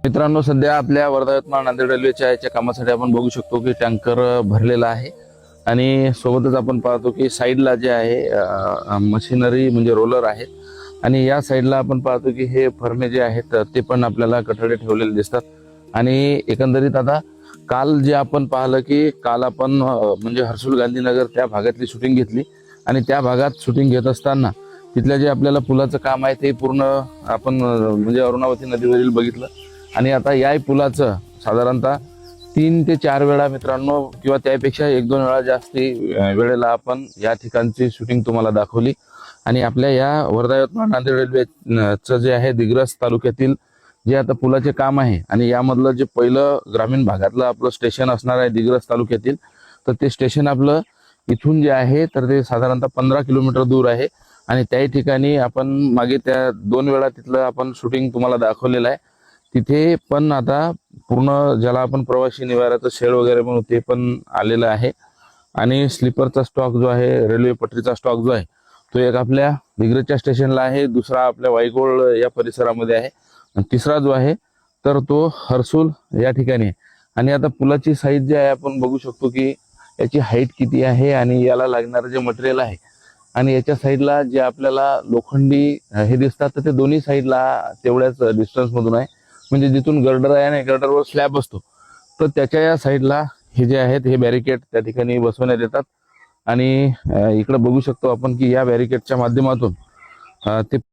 मित्रांनो, सध्या आपल्या वर्धा यवतमाळ नांदेड रेल्वेच्या याच्या कामासाठी आपण बघू शकतो की टँकर भरलेला आहे आणि सोबतच आपण पाहतो की साईडला जे आहे मशिनरी म्हणजे रोलर आहेत आणि या साईडला आपण पाहतो की हे फरमे जे आहेत ते पण आपल्याला कठडे ठेवलेले दिसतात. आणि एकंदरीत आता काल जे आपण पाहिलं की काल आपण म्हणजे हर्सुल गांधीनगर त्या भागातली शूटिंग घेतली आणि त्या भागात शूटिंग घेत असताना तिथल्या जे आपल्याला पुलाचं काम आहे ते पूर्ण आपण म्हणजे अरुणावती नदीवरील बघितलं. आणि आता या पुलाचं साधारणतः 3 ते 4 वेळा मित्रांनो किंवा त्यापेक्षा 1-2 वेळा जास्ती वेळेला आपण या ठिकाणची शूटिंग तुम्हाला दाखवली. आणि आपल्या या वर्धा यवतमाळ नांदेड रेल्वेचं जे आहे दिग्रस तालुक्यातील जे आता पुलाचे काम आहे आणि यामधलं जे पहिलं ग्रामीण भागातलं आपलं स्टेशन असणार आहे दिग्रस तालुक्यातील, तर ते स्टेशन आपलं इथून जे आहे तर ते साधारणतः 15 किलोमीटर दूर आहे. आणि त्याही ठिकाणी आपण मागे त्या 2 वेळा तिथलं आपण शूटिंग तुम्हाला दाखवलेलं आहे. तिथे पण आता पूर्ण ज्याला आपण प्रवासी निवाऱ्याचं शेड वगैरे म्हणू ते पण आलेलं आहे. आणि स्लीपरचा स्टॉक जो आहे, रेल्वे पटरीचा स्टॉक जो आहे तो एक आपल्या दिग्रसच्या स्टेशनला आहे, दुसरा आपल्या वाईगोळ या परिसरामध्ये आहे, आणि तिसरा जो आहे तर तो हर्सुल या ठिकाणी आहे. आणि आता पुलाची साईज जी आहे आपण बघू शकतो की याची हाईट किती आहे आणि याला लागणारं जे मटेरियल आहे. आणि याच्या साईडला जे आपल्याला लोखंडी हे दिसतात तर ते दोन्ही साईडला तेवढ्याच डिस्टन्स मधून आहे. म्हणजे जिथून गर्डर आहे आणि गर्डरवर स्लॅब असतो तर त्याच्या या साईडला हे जे आहेत हे बॅरिकेड त्या ठिकाणी बसवण्यात येतात. आणि इकडे बघू शकतो आपण की या बॅरिकेडच्या माध्यमातून ते